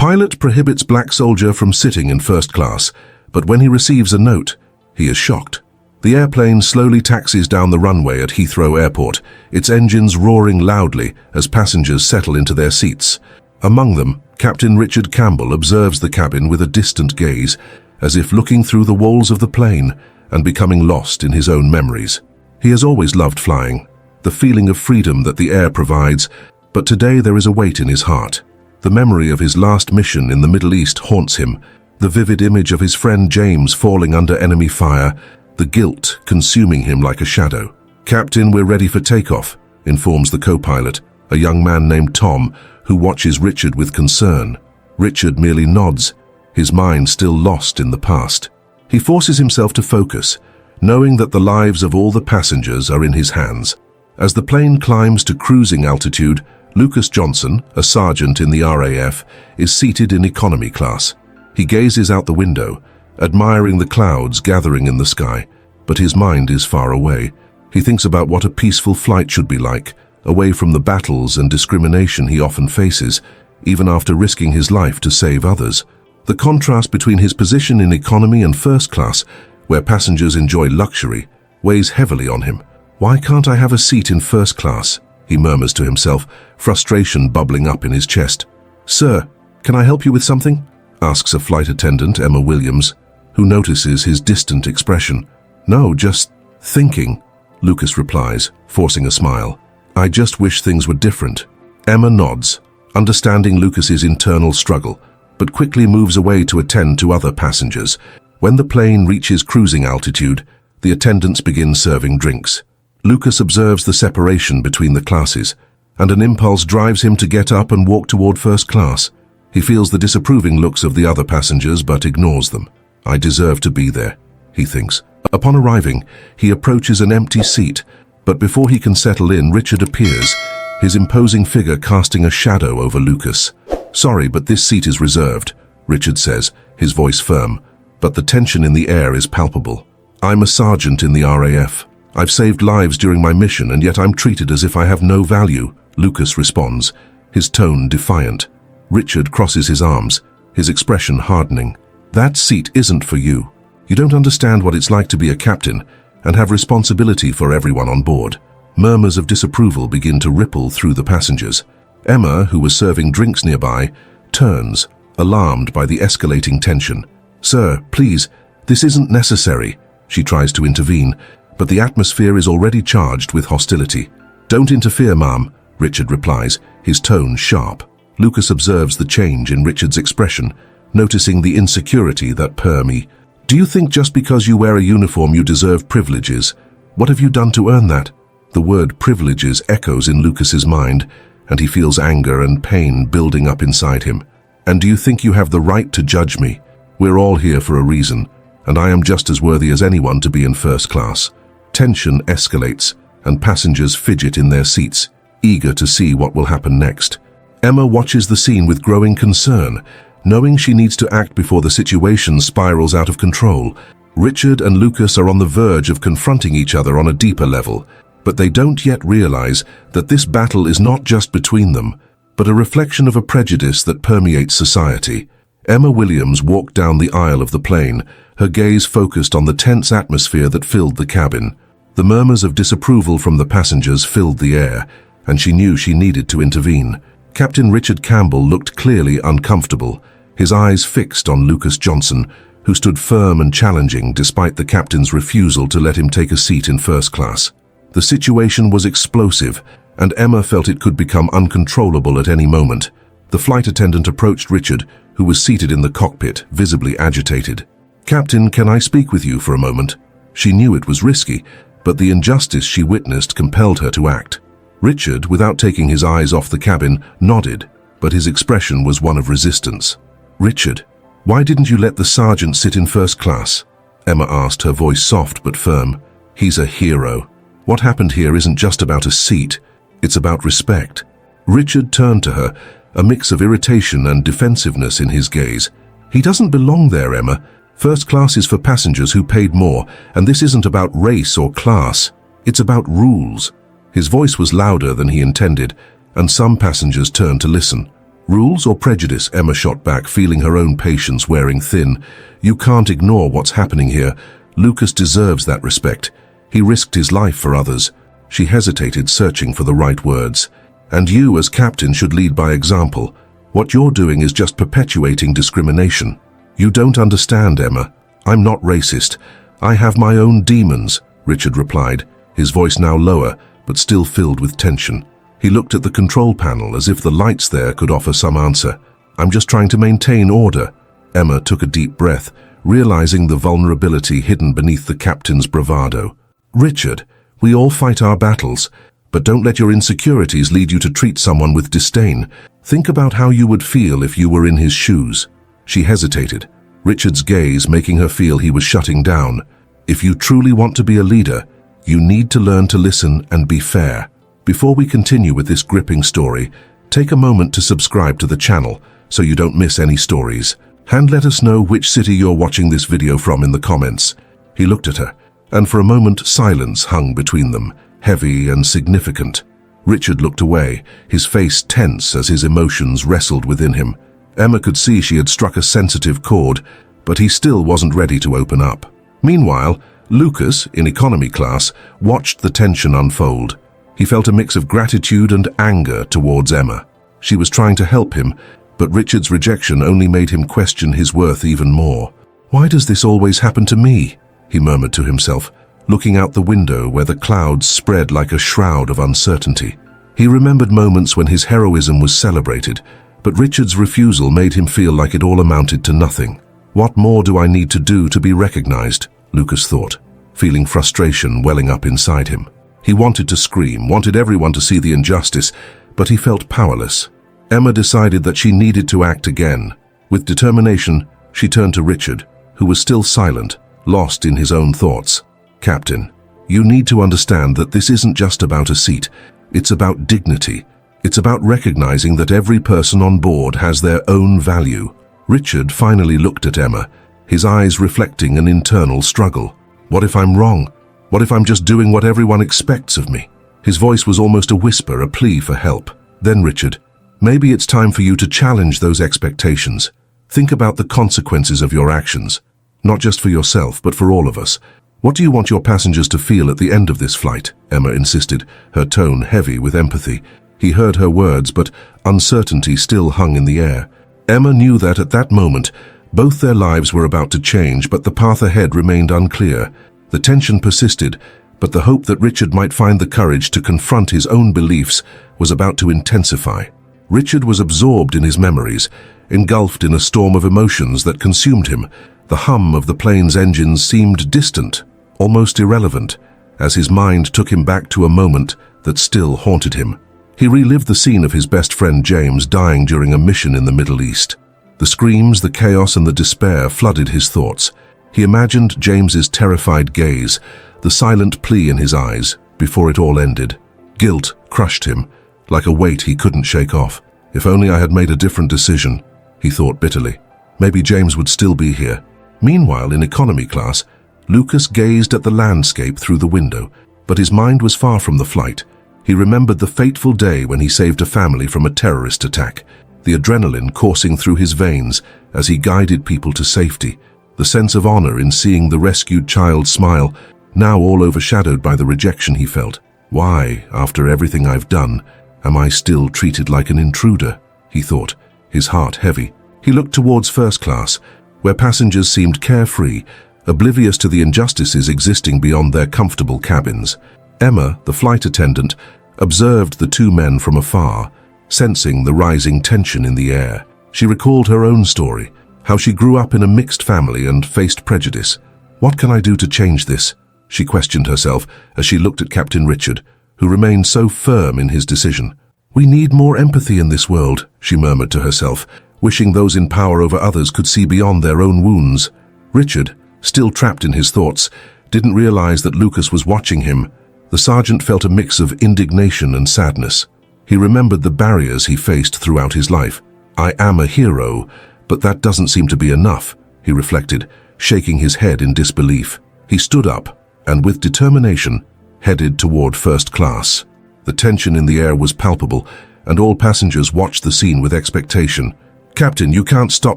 Pilot prohibits black soldier from sitting in first class, but when he receives a note, he is shocked. The airplane slowly taxis down the runway at Heathrow Airport, its engines roaring loudly as passengers settle into their seats. Among them, Captain Richard Campbell observes the cabin with a distant gaze, as if looking through the walls of the plane and becoming lost in his own memories. He has always loved flying, the feeling of freedom that the air provides, but today there is a weight in his heart. The memory of his last mission in the Middle East haunts him, the vivid image of his friend James falling under enemy fire, the guilt consuming him like a shadow. "Captain, we're ready for takeoff," informs the co-pilot, a young man named Tom, who watches Richard with concern. Richard merely nods, his mind still lost in the past. He forces himself to focus, knowing that the lives of all the passengers are in his hands. As the plane climbs to cruising altitude, Lucas Johnson, a sergeant in the RAF, is seated in economy class. He gazes out the window, admiring the clouds gathering in the sky, but his mind is far away. He thinks about what a peaceful flight should be like, away from the battles and discrimination he often faces, even after risking his life to save others. The contrast between his position in economy and first class, where passengers enjoy luxury, weighs heavily on him. "Why can't I have a seat in first class?" he murmurs to himself, frustration bubbling up in his chest. "Sir, can I help you with something?" asks a flight attendant, Emma Williams, who notices his distant expression. "No, just thinking," Lucas replies, forcing a smile. "I just wish things were different." Emma nods, understanding Lucas's internal struggle, but quickly moves away to attend to other passengers. When the plane reaches cruising altitude, the attendants begin serving drinks. Lucas observes the separation between the classes, and an impulse drives him to get up and walk toward first class. He feels the disapproving looks of the other passengers but ignores them. "I deserve to be there," he thinks. Upon arriving, he approaches an empty seat, but before he can settle in, Richard appears, his imposing figure casting a shadow over Lucas. "Sorry, but this seat is reserved," Richard says, his voice firm, but the tension in the air is palpable. "I'm a sergeant in the RAF. I've saved lives during my mission, and yet I'm treated as if I have no value," Lucas responds, his tone defiant. Richard crosses his arms, his expression hardening. "That seat isn't for you. You don't understand what it's like to be a captain and have responsibility for everyone on board." Murmurs of disapproval begin to ripple through the passengers. Emma, who was serving drinks nearby, turns, alarmed by the escalating tension. "Sir, please, this isn't necessary," she tries to intervene, but the atmosphere is already charged with hostility. "Don't interfere, ma'am," Richard replies, his tone sharp. Lucas observes the change in Richard's expression, noticing the insecurity that permeates. "Do you think just because you wear a uniform you deserve privileges? What have you done to earn that?" The word privileges echoes in Lucas's mind, and he feels anger and pain building up inside him. "And do you think you have the right to judge me? We're all here for a reason, and I am just as worthy as anyone to be in first class." Tension escalates, and passengers fidget in their seats, eager to see what will happen next. Emma watches the scene with growing concern, knowing she needs to act before the situation spirals out of control. Richard and Lucas are on the verge of confronting each other on a deeper level, but they don't yet realize that this battle is not just between them, but a reflection of a prejudice that permeates society. Emma Williams walked down the aisle of the plane, her gaze focused on the tense atmosphere that filled the cabin. The murmurs of disapproval from the passengers filled the air, and she knew she needed to intervene. Captain Richard Campbell looked clearly uncomfortable, his eyes fixed on Lucas Johnson, who stood firm and challenging despite the captain's refusal to let him take a seat in first class. The situation was explosive, and Emma felt it could become uncontrollable at any moment. The flight attendant approached Richard, who was seated in the cockpit, visibly agitated. "Captain, can I speak with you for a moment?" She knew it was risky, but the injustice she witnessed compelled her to act. Richard, without taking his eyes off the cabin, nodded, but his expression was one of resistance. "Richard, why didn't you let the sergeant sit in first class?" Emma asked, her voice soft but firm. "He's a hero. What happened here isn't just about a seat, it's about respect." Richard turned to her, a mix of irritation and defensiveness in his gaze. "He doesn't belong there, Emma. First class is for passengers who paid more, and this isn't about race or class. It's about rules." His voice was louder than he intended, and some passengers turned to listen. Rules or prejudice? Emma shot back, feeling her own patience wearing thin. You can't ignore what's happening here. Lucas deserves that respect. He risked his life for others. She hesitated, searching for the right words. And you, as captain, should lead by example. What you're doing is just perpetuating discrimination. You don't understand, Emma. I'm not racist. I have my own demons, Richard replied, his voice now lower, but still filled with tension. He looked at the control panel as if the lights there could offer some answer. I'm just trying to maintain order. Emma took a deep breath, realizing the vulnerability hidden beneath the captain's bravado. Richard, we all fight our battles, but don't let your insecurities lead you to treat someone with disdain. Think about how you would feel if you were in his shoes. She hesitated, Richard's gaze making her feel he was shutting down. If you truly want to be a leader, you need to learn to listen and be fair. Before we continue with this gripping story, take a moment to subscribe to the channel so you don't miss any stories. And let us know which city you're watching this video from in the comments. He looked at her, and for a moment silence hung between them, heavy and significant. Richard looked away, his face tense as his emotions wrestled within him. Emma could see she had struck a sensitive chord, but he still wasn't ready to open up. Meanwhile, Lucas, in economy class, watched the tension unfold. He felt a mix of gratitude and anger towards Emma. She was trying to help him, but Richard's rejection only made him question his worth even more. Why does this always happen to me? He murmured to himself, looking out the window where the clouds spread like a shroud of uncertainty. He remembered moments when his heroism was celebrated, but Richard's refusal made him feel like it all amounted to nothing. What more do I need to do to be recognized? Lucas thought, feeling frustration welling up inside him. He wanted to scream, wanted everyone to see the injustice, but he felt powerless. Emma decided that she needed to act again. With determination, she turned to Richard, who was still silent, lost in his own thoughts. Captain, you need to understand that this isn't just about a seat. It's about dignity. It's about recognizing that every person on board has their own value. Richard finally looked at Emma, his eyes reflecting an internal struggle. What if I'm wrong? What if I'm just doing what everyone expects of me? His voice was almost a whisper, a plea for help. Then, Richard, maybe it's time for you to challenge those expectations. Think about the consequences of your actions. Not just for yourself, but for all of us. What do you want your passengers to feel at the end of this flight? Emma insisted, her tone heavy with empathy. He heard her words, but uncertainty still hung in the air. Emma knew that at that moment, both their lives were about to change, but the path ahead remained unclear. The tension persisted, but the hope that Richard might find the courage to confront his own beliefs was about to intensify. Richard was absorbed in his memories, engulfed in a storm of emotions that consumed him. The hum of the plane's engines seemed distant, almost irrelevant, as his mind took him back to a moment that still haunted him. He relived the scene of his best friend James dying during a mission in the Middle East. The screams, the chaos, and the despair flooded his thoughts. He imagined James's terrified gaze, the silent plea in his eyes, before it all ended. Guilt crushed him, like a weight he couldn't shake off. If only I had made a different decision, he thought bitterly. Maybe James would still be here. Meanwhile, in economy class, Lucas gazed at the landscape through the window, but his mind was far from the flight. He remembered the fateful day when he saved a family from a terrorist attack, the adrenaline coursing through his veins as he guided people to safety. The sense of honor in seeing the rescued child smile, now all overshadowed by the rejection he felt. Why, after everything I've done, am I still treated like an intruder? He thought, his heart heavy. He looked towards first class, where passengers seemed carefree, oblivious to the injustices existing beyond their comfortable cabins. Emma, the flight attendant, observed the two men from afar, sensing the rising tension in the air. She recalled her own story, how she grew up in a mixed family and faced prejudice. What can I do to change this? She questioned herself as she looked at Captain Richard, who remained so firm in his decision. We need more empathy in this world, she murmured to herself, wishing those in power over others could see beyond their own wounds. Richard, still trapped in his thoughts, didn't realize that Lucas was watching him. The sergeant felt a mix of indignation and sadness. He remembered the barriers he faced throughout his life. I am a hero, but that doesn't seem to be enough, he reflected, shaking his head in disbelief. He stood up and, with determination, headed toward first class. The tension in the air was palpable and all passengers watched the scene with expectation. "Captain, you can't stop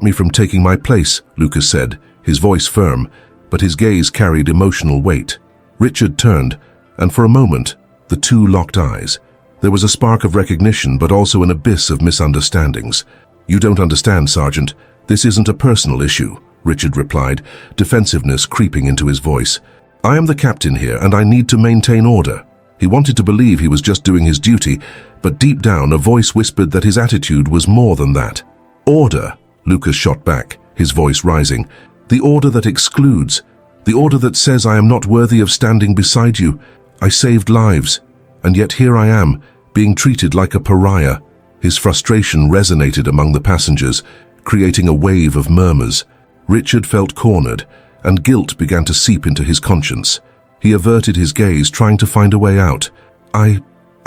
me from taking my place," Lucas said, his voice firm, but his gaze carried emotional weight. Richard turned, and for a moment, the two locked eyes. There was a spark of recognition, but also an abyss of misunderstandings. "You don't understand, Sergeant. This isn't a personal issue," Richard replied, defensiveness creeping into his voice. "I am the captain here, and I need to maintain order." He wanted to believe he was just doing his duty, but deep down a voice whispered that his attitude was more than that. "Order," Lucas shot back, his voice rising. "The order that excludes. The order that says I am not worthy of standing beside you. I saved lives, and yet here I am, being treated like a pariah." His frustration resonated among the passengers, creating a wave of murmurs. Richard felt cornered, and guilt began to seep into his conscience. He averted his gaze, trying to find a way out. I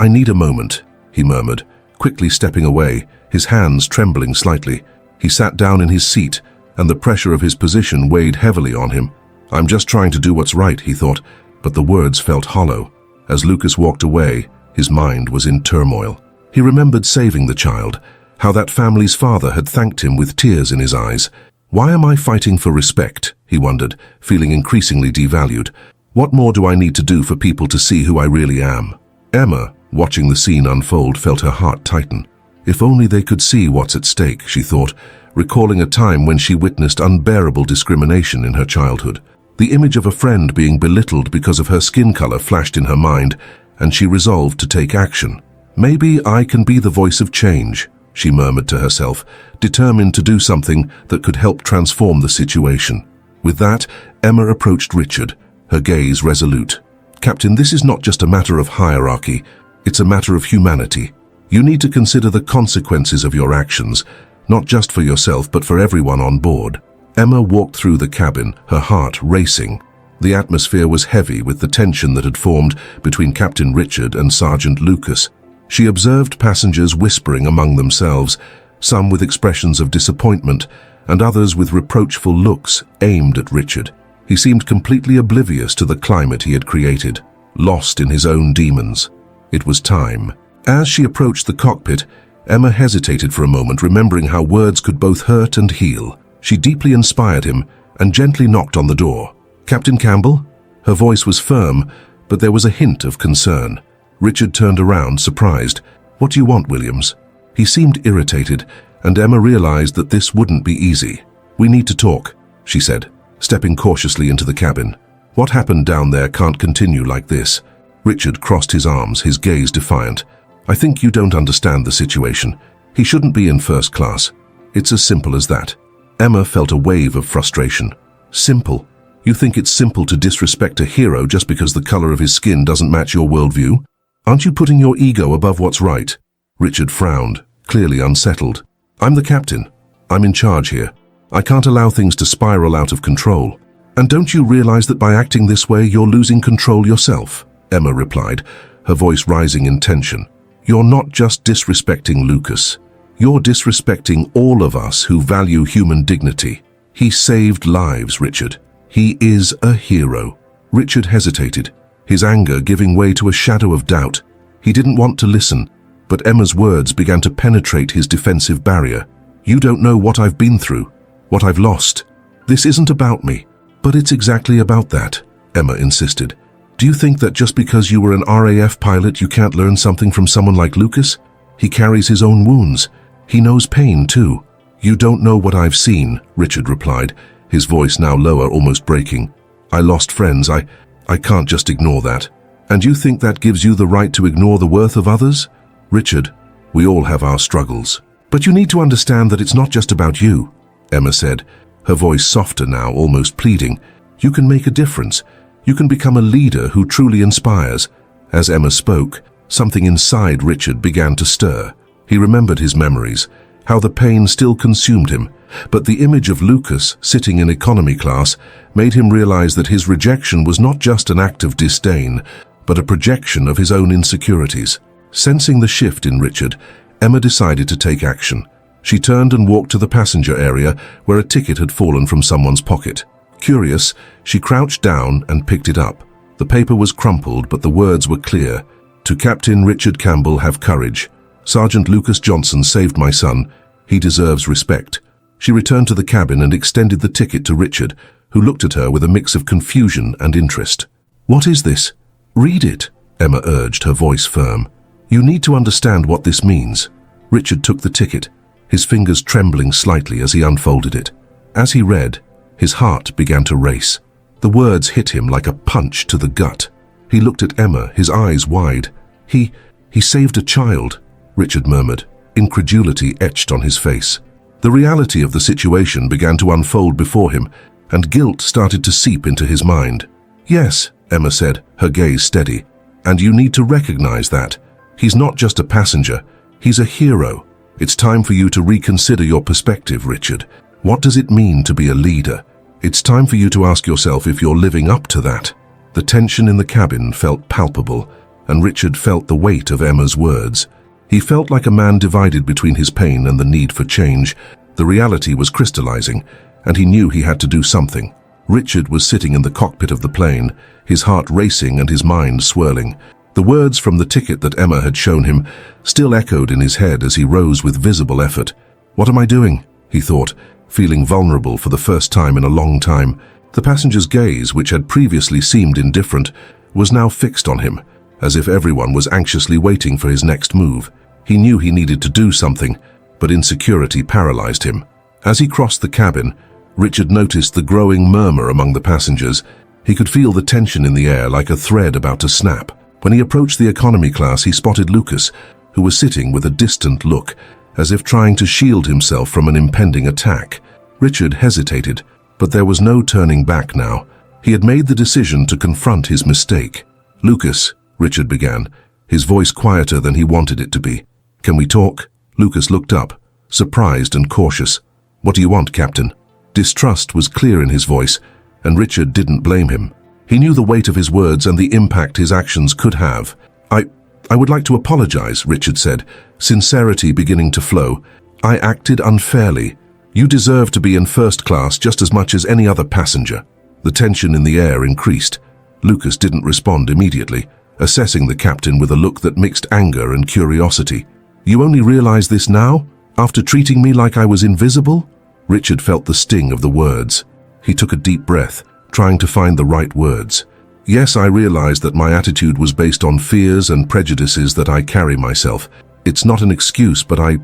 need a moment," he murmured, quickly stepping away, his hands trembling slightly. He sat down in his seat, and the pressure of his position weighed heavily on him. "I'm just trying to do what's right," he thought, but the words felt hollow. As Lucas walked away, his mind was in turmoil. He remembered saving the child, how that family's father had thanked him with tears in his eyes. "Why am I fighting for respect?" he wondered, feeling increasingly devalued. "What more do I need to do for people to see who I really am?" Emma, watching the scene unfold, felt her heart tighten. If only they could see what's at stake, she thought, recalling a time when she witnessed unbearable discrimination in her childhood. The image of a friend being belittled because of her skin color flashed in her mind, and she resolved to take action. "Maybe I can be the voice of change," she murmured to herself, determined to do something that could help transform the situation. With that, Emma approached Richard, her gaze resolute. "Captain, this is not just a matter of hierarchy, it's a matter of humanity. You need to consider the consequences of your actions, not just for yourself but for everyone on board." Emma walked through the cabin, her heart racing. The atmosphere was heavy with the tension that had formed between Captain Richard and Sergeant Lucas. She observed passengers whispering among themselves, some with expressions of disappointment, and others with reproachful looks aimed at Richard. He seemed completely oblivious to the climate he had created, lost in his own demons. It was time. As she approached the cockpit, Emma hesitated for a moment, remembering how words could both hurt and heal. She deeply inspired him and gently knocked on the door. "Captain Campbell?" Her voice was firm, but there was a hint of concern. Richard turned around, surprised. "What do you want, Williams?" He seemed irritated, and Emma realized that this wouldn't be easy. "We need to talk," she said, stepping cautiously into the cabin. "What happened down there can't continue like this." Richard crossed his arms, his gaze defiant. "I think you don't understand the situation. He shouldn't be in first class. It's as simple as that." Emma felt a wave of frustration. "Simple? You think it's simple to disrespect a hero just because the color of his skin doesn't match your worldview? Aren't you putting your ego above what's right?" Richard frowned, clearly unsettled. "I'm the captain. I'm in charge here. I can't allow things to spiral out of control. And don't you realize that by acting this way, you're losing control yourself?" Emma replied, her voice rising in tension. "You're not just disrespecting Lucas. You're disrespecting all of us who value human dignity. He saved lives, Richard. He is a hero." Richard hesitated, his anger giving way to a shadow of doubt. He didn't want to listen, but Emma's words began to penetrate his defensive barrier. "You don't know what I've been through, what I've lost. This isn't about me." "But it's exactly about that," Emma insisted. "Do you think that just because you were an RAF pilot you can't learn something from someone like Lucas? He carries his own wounds. He knows pain too." "You don't know what I've seen," Richard replied, his voice now lower, almost breaking. "I lost friends. I can't just ignore that." "And you think that gives you the right to ignore the worth of others?" "Richard, we all have our struggles. But you need to understand that it's not just about you," Emma said, her voice softer now, almost pleading. "You can make a difference. You can become a leader who truly inspires." As Emma spoke, something inside Richard began to stir. He remembered his memories, how the pain still consumed him, but the image of Lucas sitting in economy class made him realize that his rejection was not just an act of disdain, but a projection of his own insecurities. Sensing the shift in Richard, Emma decided to take action. She turned and walked to the passenger area where a ticket had fallen from someone's pocket. Curious, she crouched down and picked it up. The paper was crumpled, but the words were clear. "To Captain Richard Campbell, have courage. Sergeant Lucas Johnson saved my son. He deserves respect." She returned to the cabin and extended the ticket to Richard, who looked at her with a mix of confusion and interest. "What is this?" "Read it," Emma urged, her voice firm. "You need to understand what this means." Richard took the ticket, his fingers trembling slightly as he unfolded it. As he read, his heart began to race. The words hit him like a punch to the gut. He looked at Emma, his eyes wide. He saved a child," Richard murmured, incredulity etched on his face. The reality of the situation began to unfold before him, and guilt started to seep into his mind. "Yes," Emma said, her gaze steady, "and you need to recognize that. He's not just a passenger, he's a hero. It's time for you to reconsider your perspective, Richard. What does it mean to be a leader? It's time for you to ask yourself if you're living up to that." The tension in the cabin felt palpable, and Richard felt the weight of Emma's words. He felt like a man divided between his pain and the need for change. The reality was crystallizing, and he knew he had to do something. Richard was sitting in the cockpit of the plane, his heart racing and his mind swirling. The words from the ticket that Emma had shown him still echoed in his head as he rose with visible effort. "What am I doing?" he thought, feeling vulnerable for the first time in a long time. The passenger's gaze, which had previously seemed indifferent, was now fixed on him, as if everyone was anxiously waiting for his next move. He knew he needed to do something, but insecurity paralyzed him. As he crossed the cabin, Richard noticed the growing murmur among the passengers. He could feel the tension in the air like a thread about to snap. When he approached the economy class, he spotted Lucas, who was sitting with a distant look, as if trying to shield himself from an impending attack. Richard hesitated, but there was no turning back now. He had made the decision to confront his mistake. "Lucas," Richard began, his voice quieter than he wanted it to be. "Can we talk?" Lucas looked up, surprised and cautious. "What do you want, Captain?" Distrust was clear in his voice, and Richard didn't blame him. He knew the weight of his words and the impact his actions could have. I would like to apologize," Richard said, sincerity beginning to flow. "I acted unfairly. You deserve to be in first class just as much as any other passenger." The tension in the air increased. Lucas didn't respond immediately, assessing the captain with a look that mixed anger and curiosity. "You only realize this now, after treating me like I was invisible?" Richard felt the sting of the words. He took a deep breath, trying to find the right words. "Yes, I realized that my attitude was based on fears and prejudices that I carry myself. It's not an excuse, but I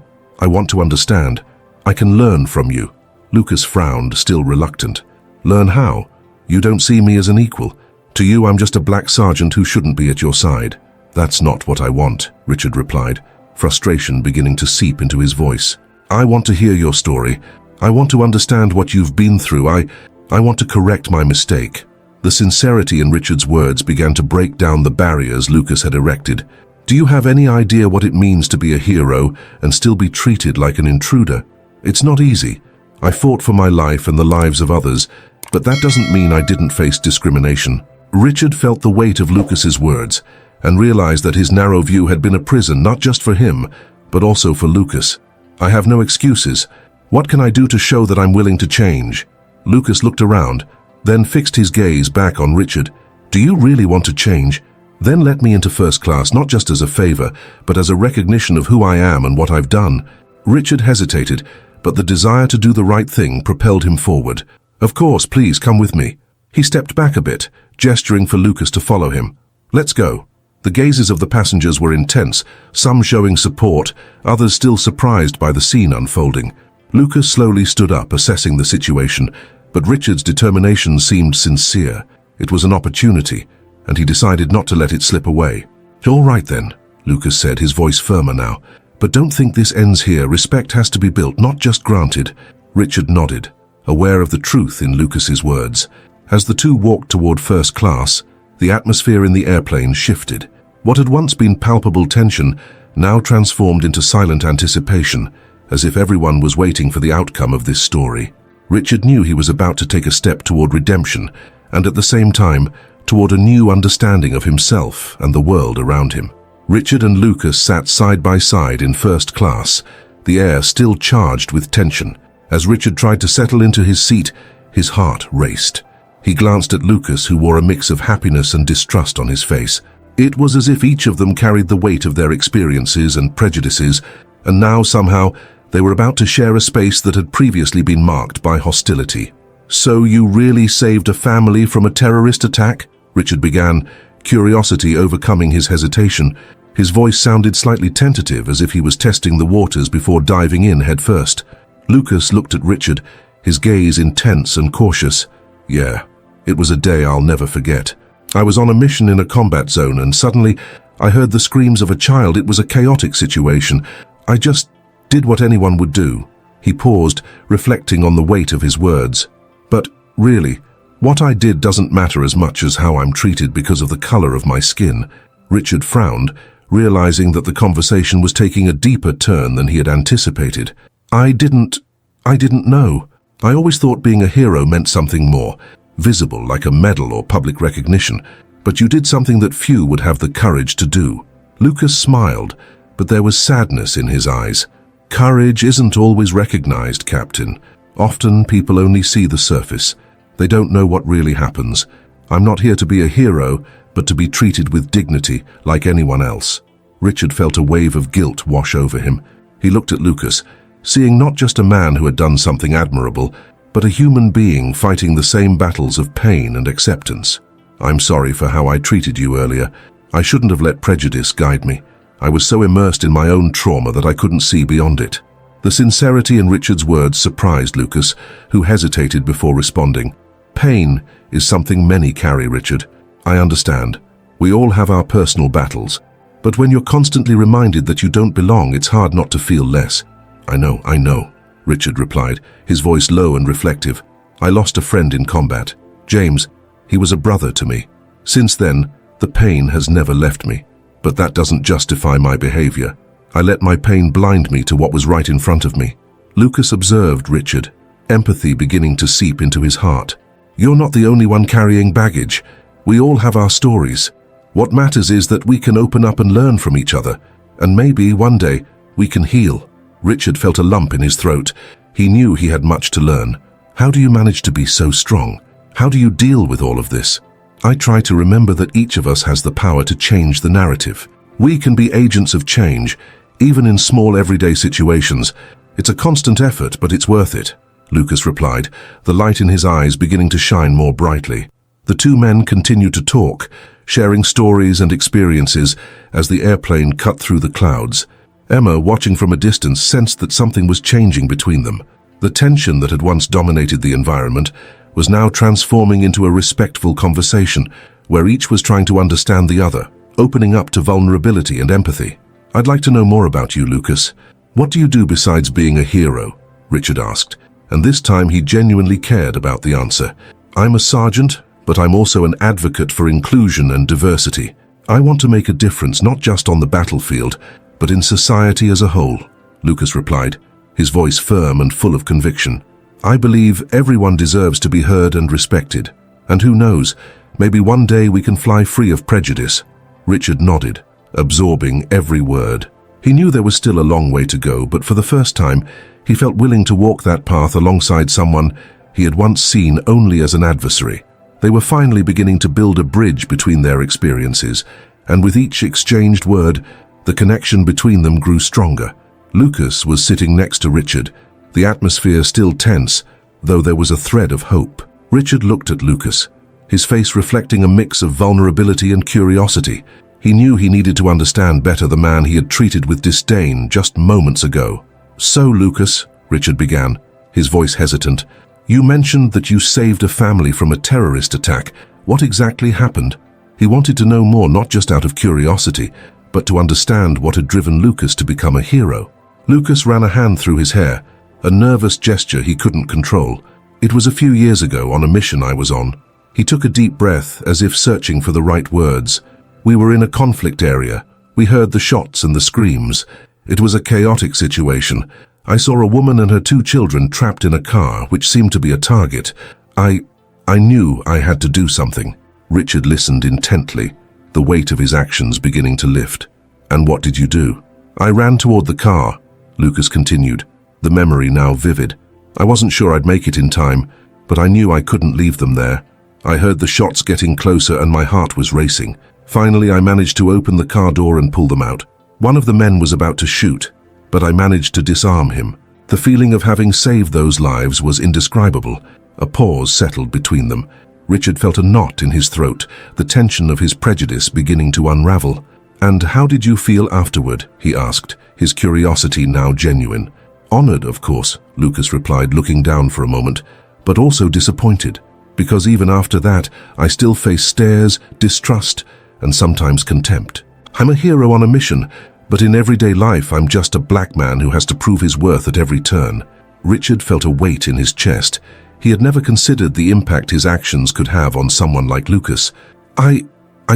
want to understand. I can learn from you." Lucas frowned, still reluctant. "Learn how? You don't see me as an equal. To you, I'm just a black sergeant who shouldn't be at your side." "That's not what I want," Richard replied, frustration beginning to seep into his voice. "I want to hear your story. I want to understand what you've been through. I want to correct my mistake." The sincerity in Richard's words began to break down the barriers Lucas had erected. "Do you have any idea what it means to be a hero and still be treated like an intruder? It's not easy. I fought for my life and the lives of others, but that doesn't mean I didn't face discrimination." Richard felt the weight of Lucas's words and realized that his narrow view had been a prison not just for him, but also for Lucas. "I have no excuses. What can I do to show that I'm willing to change?" Lucas looked around, then fixed his gaze back on Richard. "Do you really want to change? Then let me into first class, not just as a favor, but as a recognition of who I am and what I've done." Richard hesitated, but the desire to do the right thing propelled him forward. "Of course, please come with me." He stepped back a bit, gesturing for Lucas to follow him. "Let's go." The gazes of the passengers were intense, some showing support, others still surprised by the scene unfolding. Lucas slowly stood up, assessing the situation, but Richard's determination seemed sincere. It was an opportunity, and he decided not to let it slip away. "All right then," Lucas said, his voice firmer now. "But don't think this ends here. Respect has to be built, not just granted." Richard nodded, aware of the truth in Lucas's words. As the two walked toward first class, the atmosphere in the airplane shifted. What had once been palpable tension now transformed into silent anticipation, as if everyone was waiting for the outcome of this story. Richard knew he was about to take a step toward redemption, and at the same time, toward a new understanding of himself and the world around him. Richard and Lucas sat side by side in first class, the air still charged with tension. As Richard tried to settle into his seat, his heart raced. He glanced at Lucas, who wore a mix of happiness and distrust on his face. It was as if each of them carried the weight of their experiences and prejudices, and now somehow they were about to share a space that had previously been marked by hostility. "So you really saved a family from a terrorist attack?" Richard began, curiosity overcoming his hesitation. His voice sounded slightly tentative, as if he was testing the waters before diving in headfirst. Lucas looked at Richard, his gaze intense and cautious. "Yeah, it was a day I'll never forget. I was on a mission in a combat zone, and suddenly I heard the screams of a child. It was a chaotic situation. I just did what anyone would do." He paused, reflecting on the weight of his words. "But really, what I did doesn't matter as much as how I'm treated because of the color of my skin." Richard frowned, realizing that the conversation was taking a deeper turn than he had anticipated. I didn't know. I always thought being a hero meant something more, visible, like a medal or public recognition. But you did something that few would have the courage to do." Lucas smiled, but there was sadness in his eyes. "Courage isn't always recognized, Captain. Often people only see the surface. They don't know what really happens. I'm not here to be a hero, but to be treated with dignity like anyone else." Richard felt a wave of guilt wash over him. He looked at Lucas, seeing not just a man who had done something admirable, but a human being fighting the same battles of pain and acceptance. "I'm sorry for how I treated you earlier. I shouldn't have let prejudice guide me. I was so immersed in my own trauma that I couldn't see beyond it." The sincerity in Richard's words surprised Lucas, who hesitated before responding. "Pain is something many carry, Richard. I understand. We all have our personal battles. But when you're constantly reminded that you don't belong, it's hard not to feel less." I know, Richard replied, his voice low and reflective. "I lost a friend in combat. James, he was a brother to me. Since then, the pain has never left me. But that doesn't justify my behavior. I let my pain blind me to what was right in front of me." Lucas observed Richard, empathy beginning to seep into his heart. "You're not the only one carrying baggage. We all have our stories. What matters is that we can open up and learn from each other, and maybe one day we can heal." Richard felt a lump in his throat. He knew he had much to learn. "How do you manage to be so strong? How do you deal with all of this?" "I try to remember that each of us has the power to change the narrative. We can be agents of change, even in small everyday situations. It's a constant effort, but it's worth it," Lucas replied, the light in his eyes beginning to shine more brightly. The two men continued to talk, sharing stories and experiences as the airplane cut through the clouds. Emma, watching from a distance, sensed that something was changing between them. The tension that had once dominated the environment was now transforming into a respectful conversation, where each was trying to understand the other, opening up to vulnerability and empathy. "I'd like to know more about you, Lucas. What do you do besides being a hero?" Richard asked, and this time he genuinely cared about the answer. "I'm a sergeant, but I'm also an advocate for inclusion and diversity. I want to make a difference not just on the battlefield, but in society as a whole," Lucas replied, his voice firm and full of conviction. "I believe everyone deserves to be heard and respected. And who knows, maybe one day we can fly free of prejudice." Richard nodded, absorbing every word. He knew there was still a long way to go, but for the first time, he felt willing to walk that path alongside someone he had once seen only as an adversary. They were finally beginning to build a bridge between their experiences, and with each exchanged word, the connection between them grew stronger. Lucas was sitting next to Richard, the atmosphere still tense, though there was a thread of hope. Richard looked at Lucas, his face reflecting a mix of vulnerability and curiosity. He knew he needed to understand better the man he had treated with disdain just moments ago. "So, Lucas," Richard began, his voice hesitant, "you mentioned that you saved a family from a terrorist attack. What exactly happened?" He wanted to know more, not just out of curiosity, but to understand what had driven Lucas to become a hero. Lucas ran a hand through his hair, a nervous gesture he couldn't control. "It was a few years ago on a mission I was on." He took a deep breath, as if searching for the right words. "We were in a conflict area. We heard the shots and the screams. It was a chaotic situation. I saw a woman and her 2 children trapped in a car, which seemed to be a target. I knew I had to do something." Richard listened intently, the weight of his actions beginning to lift. "And what did you do?" "I ran toward the car," Lucas continued, the memory now vivid. "I wasn't sure I'd make it in time, but I knew I couldn't leave them there. I heard the shots getting closer and my heart was racing. Finally, I managed to open the car door and pull them out. One of the men was about to shoot, but I managed to disarm him. The feeling of having saved those lives was indescribable. A pause settled between them. Richard felt a knot in his throat, the tension of his prejudice beginning to unravel. "And how did you feel afterward?" he asked, his curiosity now genuine. "Honored, of course," Lucas replied, looking down for a moment, "but also disappointed, because even after that, I still face stares, distrust, and sometimes contempt. I'm a hero on a mission, but in everyday life I'm just a black man who has to prove his worth at every turn." Richard felt a weight in his chest. He had never considered the impact his actions could have on someone like Lucas. I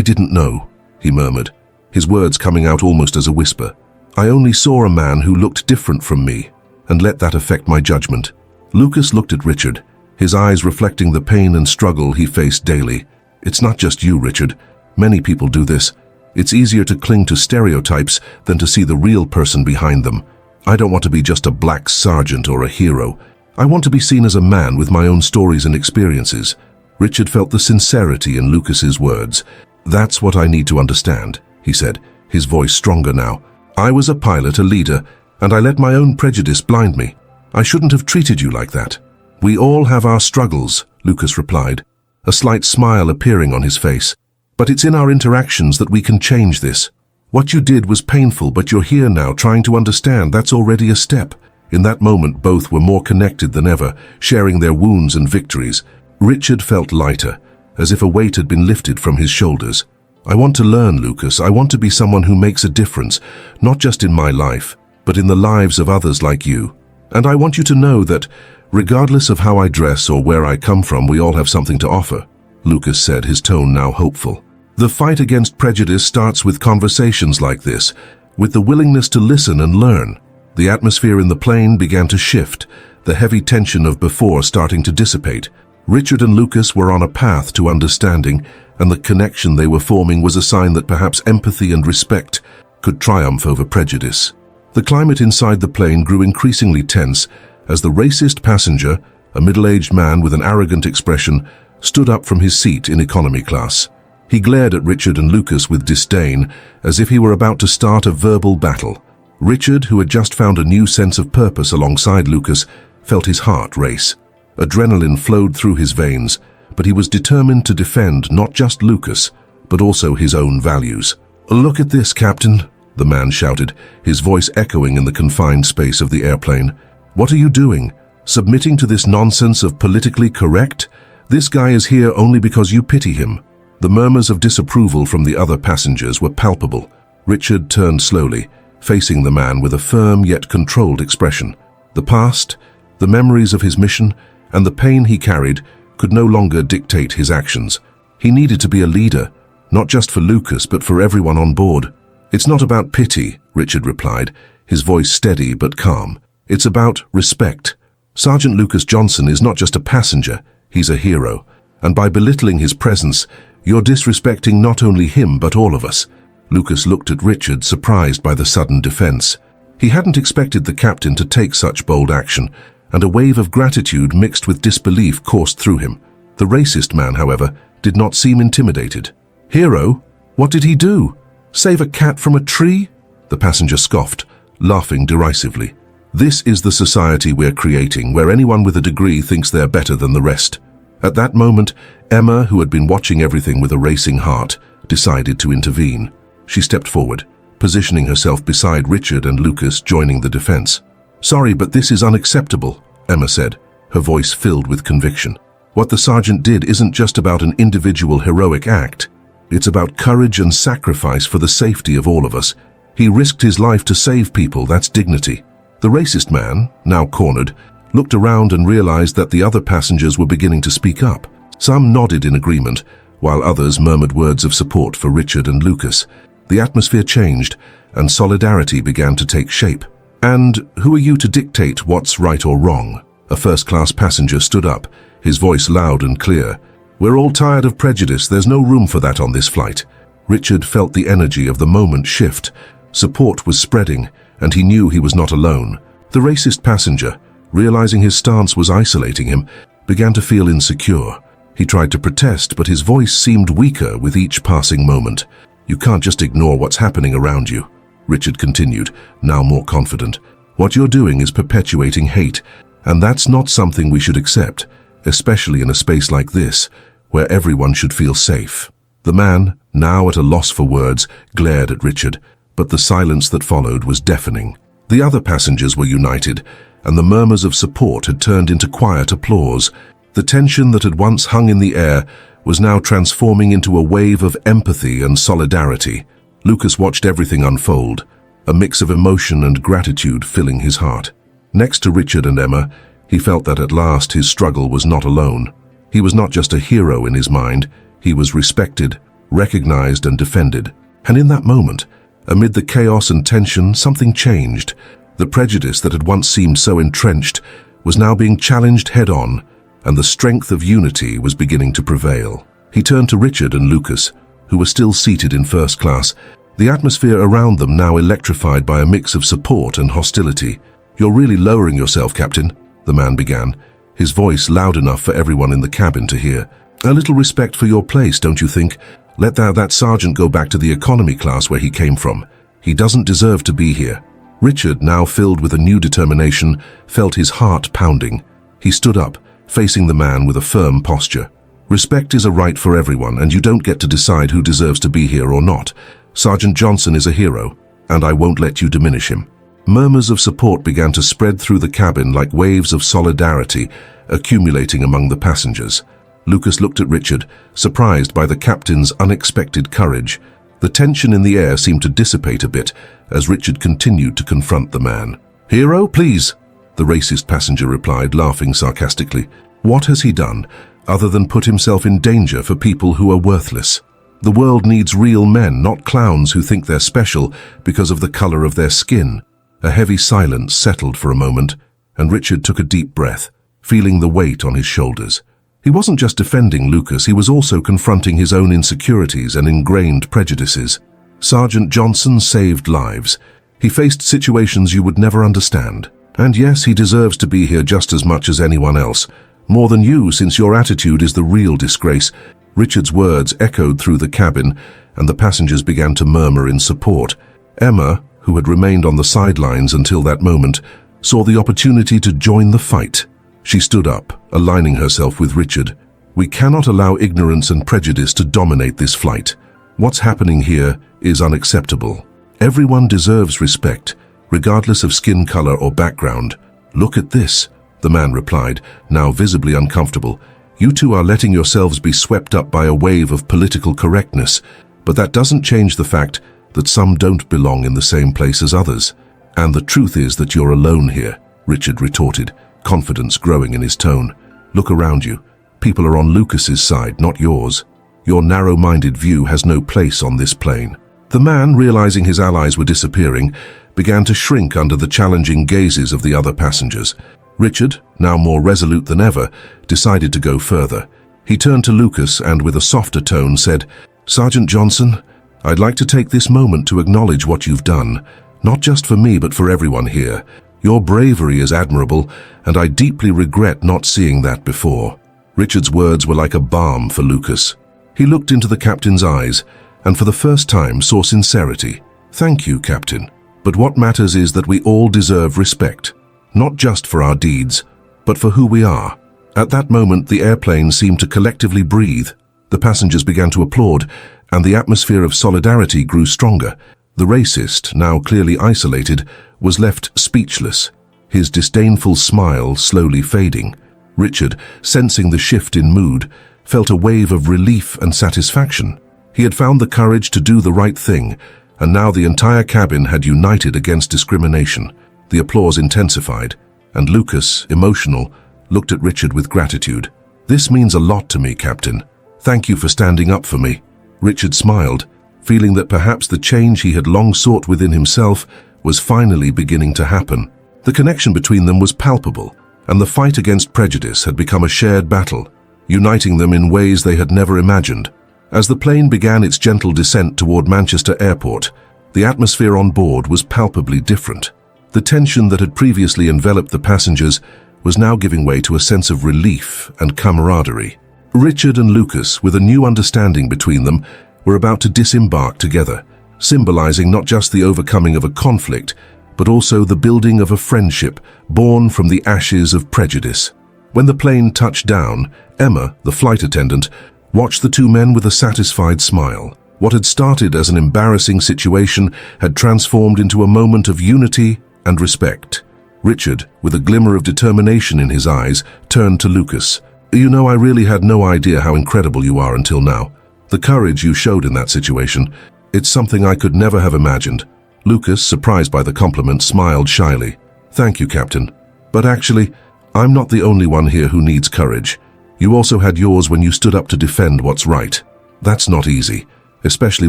didn't know," he murmured, his words coming out almost as a whisper. "I only saw a man who looked different from me, and let that affect my judgment." Lucas looked at Richard, his eyes reflecting the pain and struggle he faced daily. "It's not just you, Richard. Many people do this. It's easier to cling to stereotypes than to see the real person behind them. I don't want to be just a black sergeant or a hero. I want to be seen as a man with my own stories and experiences." Richard felt the sincerity in Lucas's words. "That's what I need to understand," he said, his voice stronger now. "I was a pilot, a leader, and I let my own prejudice blind me. I shouldn't have treated you like that." "We all have our struggles," Lucas replied, a slight smile appearing on his face. "But it's in our interactions that we can change this. What you did was painful, but you're here now trying to understand. That's already a step." In that moment, both were more connected than ever, sharing their wounds and victories. Richard felt lighter, as if a weight had been lifted from his shoulders. "I want to learn, Lucas. I want to be someone who makes a difference, not just in my life, but in the lives of others like you. And I want you to know that, regardless of how I dress or where I come from, we all have something to offer," Lucas said, his tone now hopeful. "The fight against prejudice starts with conversations like this, with the willingness to listen and learn." The atmosphere in the plane began to shift, the heavy tension of before starting to dissipate. Richard and Lucas were on a path to understanding, and the connection they were forming was a sign that perhaps empathy and respect could triumph over prejudice. The climate inside the plane grew increasingly tense as the racist passenger, a middle-aged man with an arrogant expression, stood up from his seat in economy class. He glared at Richard and Lucas with disdain, as if he were about to start a verbal battle. Richard, who had just found a new sense of purpose alongside Lucas, felt his heart race. Adrenaline flowed through his veins, but he was determined to defend not just Lucas, but also his own values. "Look at this, Captain," the man shouted, his voice echoing in the confined space of the airplane. "What are you doing? Submitting to this nonsense of politically correct? This guy is here only because you pity him." The murmurs of disapproval from the other passengers were palpable. Richard turned slowly, facing the man with a firm yet controlled expression. The past, the memories of his mission, and the pain he carried could no longer dictate his actions. He needed to be a leader, not just for Lucas, but for everyone on board. "It's not about pity," Richard replied, his voice steady but calm. "It's about respect. Sergeant Lucas Johnson is not just a passenger, he's a hero. And by belittling his presence, you're disrespecting not only him but all of us." Lucas looked at Richard, surprised by the sudden defense. He hadn't expected the captain to take such bold action, and a wave of gratitude mixed with disbelief coursed through him. The racist man, however, did not seem intimidated. "Hero? What did he do? Save a cat from a tree?" The passenger scoffed, laughing derisively. "This is the society we're creating, where anyone with a degree thinks they're better than the rest." At that moment, Emma, who had been watching everything with a racing heart, decided to intervene. She stepped forward, positioning herself beside Richard and Lucas, joining the defense. "Sorry, but this is unacceptable," Emma said, her voice filled with conviction. "What the sergeant did isn't just about an individual heroic act. It's about courage and sacrifice for the safety of all of us. He risked his life to save people. That's dignity." The racist man, now cornered, looked around and realized that the other passengers were beginning to speak up. Some nodded in agreement, while others murmured words of support for Richard and Lucas. The atmosphere changed, and solidarity began to take shape. "And who are you to dictate what's right or wrong?" A first-class passenger stood up, his voice loud and clear. "We're all tired of prejudice. There's no room for that on this flight." Richard felt the energy of the moment shift. Support was spreading, and he knew he was not alone. The racist passenger, realizing his stance was isolating him, began to feel insecure. He tried to protest, but his voice seemed weaker with each passing moment. "You can't just ignore what's happening around you," Richard continued, now more confident. "What you're doing is perpetuating hate, and that's not something we should accept, especially in a space like this, where everyone should feel safe." The man, now at a loss for words, glared at Richard, but the silence that followed was deafening. The other passengers were united, and the murmurs of support had turned into quiet applause. The tension that had once hung in the air was now transforming into a wave of empathy and solidarity. Lucas watched everything unfold, a mix of emotion and gratitude filling his heart. Next to Richard and Emma, he felt that at last his struggle was not alone. He was not just a hero in his mind, he was respected, recognized and defended. And in that moment, amid the chaos and tension, something changed. The prejudice that had once seemed so entrenched was now being challenged head-on, and the strength of unity was beginning to prevail. He turned to Richard and Lucas, who were still seated in first class, the atmosphere around them now electrified by a mix of support and hostility. "You're really lowering yourself, Captain," the man began, his voice loud enough for everyone in the cabin to hear. "A little respect for your place, don't you think? Let that sergeant go back to the economy class where he came from. He doesn't deserve to be here." Richard, now filled with a new determination, felt his heart pounding. He stood up, facing the man with a firm posture. "Respect is a right for everyone, and you don't get to decide who deserves to be here or not. Sergeant Johnson is a hero, and I won't let you diminish him." Murmurs of support began to spread through the cabin like waves of solidarity, accumulating among the passengers. Lucas looked at Richard, surprised by the captain's unexpected courage. The tension in the air seemed to dissipate a bit as Richard continued to confront the man. "Hero, please," the racist passenger replied, laughing sarcastically. "What has he done, other than put himself in danger for people who are worthless? The world needs real men, not clowns who think they're special because of the color of their skin." A heavy silence settled for a moment, and Richard took a deep breath, feeling the weight on his shoulders. He wasn't just defending Lucas, he was also confronting his own insecurities and ingrained prejudices. Sergeant Johnson saved lives. He faced situations you would never understand. And yes, he deserves to be here just as much as anyone else. More than you, since your attitude is the real disgrace. Richard's words echoed through the cabin, and the passengers began to murmur in support. Emma, who had remained on the sidelines until that moment, saw the opportunity to join the fight. She stood up, aligning herself with Richard. "We cannot allow ignorance and prejudice to dominate this flight. What's happening here is unacceptable. Everyone deserves respect, regardless of skin color or background." "Look at this," the man replied, now visibly uncomfortable. "You two are letting yourselves be swept up by a wave of political correctness, but that doesn't change the fact that some don't belong in the same place as others. And the truth is that you're alone here," Richard retorted, confidence growing in his tone. "Look around you. People are on Lucas's side, not yours. Your narrow-minded view has no place on this plane." The man, realizing his allies were disappearing, began to shrink under the challenging gazes of the other passengers. Richard, now more resolute than ever, decided to go further. He turned to Lucas and, with a softer tone, said, "Sergeant Johnson, I'd like to take this moment to acknowledge what you've done, not just for me but for everyone here. Your bravery is admirable, and I deeply regret not seeing that before." Richard's words were like a balm for Lucas. He looked into the captain's eyes, and for the first time saw sincerity. "Thank you, Captain. But what matters is that we all deserve respect, not just for our deeds, but for who we are." At that moment, the airplane seemed to collectively breathe. The passengers began to applaud, and the atmosphere of solidarity grew stronger. The racist, now clearly isolated, was left speechless, his disdainful smile slowly fading. Richard, sensing the shift in mood, felt a wave of relief and satisfaction. He had found the courage to do the right thing, and now the entire cabin had united against discrimination. The applause intensified, and Lucas, emotional, looked at Richard with gratitude. "This means a lot to me, Captain. Thank you for standing up for me." Richard smiled, feeling that perhaps the change he had long sought within himself was finally beginning to happen. The connection between them was palpable, and the fight against prejudice had become a shared battle, uniting them in ways they had never imagined. As the plane began its gentle descent toward Manchester Airport, the atmosphere on board was palpably different. The tension that had previously enveloped the passengers was now giving way to a sense of relief and camaraderie. Richard and Lucas, with a new understanding between them, were about to disembark together, symbolizing not just the overcoming of a conflict, but also the building of a friendship born from the ashes of prejudice. When the plane touched down, Emma, the flight attendant, watched the two men with a satisfied smile. What had started as an embarrassing situation had transformed into a moment of unity and respect. Richard, with a glimmer of determination in his eyes, turned to Lucas. "You know, I really had no idea how incredible you are until now. The courage you showed in that situation, it's something I could never have imagined." Lucas, surprised by the compliment, smiled shyly. "Thank you, Captain. But actually, I'm not the only one here who needs courage. You also had yours when you stood up to defend what's right. That's not easy, especially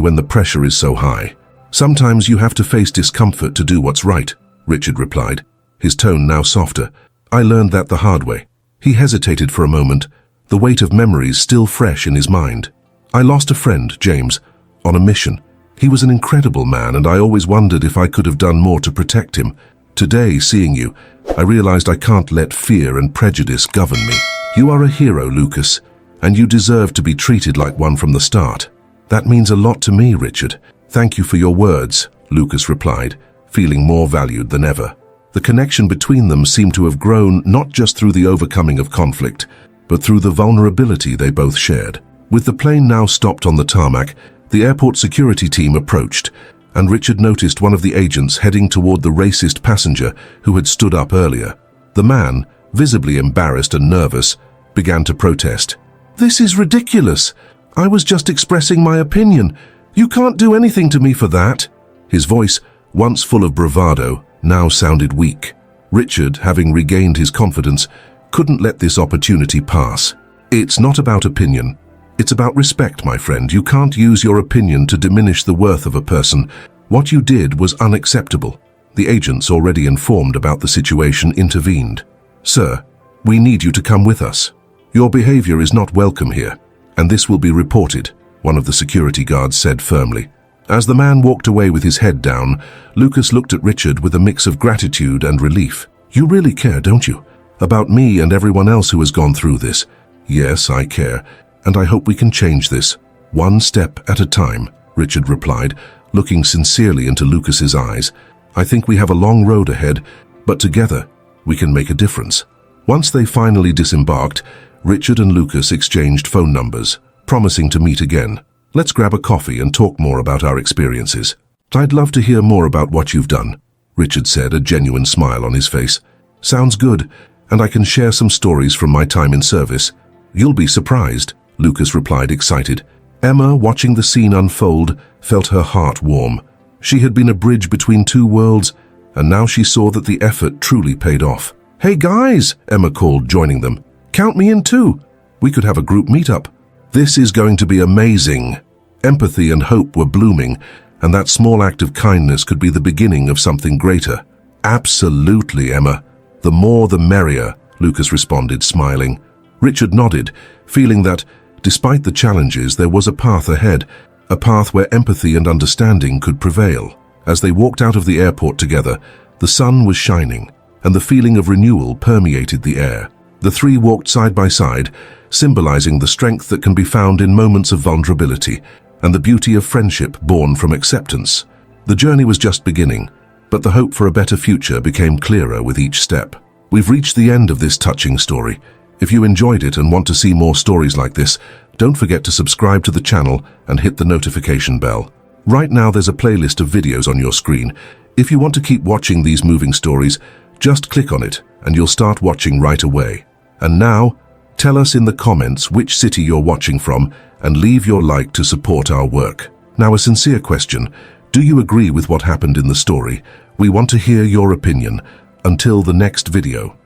when the pressure is so high. Sometimes you have to face discomfort to do what's right," Richard replied, his tone now softer. "I learned that the hard way." He hesitated for a moment, the weight of memories still fresh in his mind. "I lost a friend, James, on a mission. He was an incredible man, and I always wondered if I could have done more to protect him. Today, seeing you, I realized I can't let fear and prejudice govern me. You are a hero, Lucas, and you deserve to be treated like one from the start." "That means a lot to me, Richard. Thank you for your words," Lucas replied, feeling more valued than ever. The connection between them seemed to have grown not just through the overcoming of conflict, but through the vulnerability they both shared. With the plane now stopped on the tarmac, the airport security team approached, and Richard noticed one of the agents heading toward the racist passenger who had stood up earlier. The man, visibly embarrassed and nervous, began to protest. "This is ridiculous. I was just expressing my opinion. You can't do anything to me for that." His voice, once full of bravado, now sounded weak. Richard, having regained his confidence, couldn't let this opportunity pass. "It's not about opinion. It's about respect, my friend. You can't use your opinion to diminish the worth of a person. What you did was unacceptable." The agents, already informed about the situation, intervened. "Sir, we need you to come with us. Your behavior is not welcome here, and this will be reported," one of the security guards said firmly. As the man walked away with his head down, Lucas looked at Richard with a mix of gratitude and relief. "You really care, don't you? About me and everyone else who has gone through this." "Yes, I care, and I hope we can change this. One step at a time," Richard replied, looking sincerely into Lucas's eyes. "I think we have a long road ahead, but together we can make a difference." Once they finally disembarked, Richard and Lucas exchanged phone numbers, promising to meet again. "Let's grab a coffee and talk more about our experiences." "I'd love to hear more about what you've done," Richard said, a genuine smile on his face. "Sounds good, and I can share some stories from my time in service." "You'll be surprised," Lucas replied, excited. Emma, watching the scene unfold, felt her heart warm. She had been a bridge between two worlds, and now she saw that the effort truly paid off. "Hey guys," Emma called, joining them. "Count me in too. We could have a group meetup. This is going to be amazing." Empathy and hope were blooming, and that small act of kindness could be the beginning of something greater. "Absolutely, Emma. The more the merrier," Lucas responded, smiling. Richard nodded, feeling that, despite the challenges, there was a path ahead, a path where empathy and understanding could prevail. As they walked out of the airport together, the sun was shining, and the feeling of renewal permeated the air. The three walked side by side, symbolizing the strength that can be found in moments of vulnerability and the beauty of friendship born from acceptance. The journey was just beginning, but the hope for a better future became clearer with each step. We've reached the end of this touching story. If you enjoyed it and want to see more stories like this, don't forget to subscribe to the channel and hit the notification bell. Right now there's a playlist of videos on your screen. If you want to keep watching these moving stories, just click on it and you'll start watching right away. And now, tell us in the comments which city you're watching from and leave your like to support our work. Now, a sincere question. Do you agree with what happened in the story? We want to hear your opinion. Until the next video.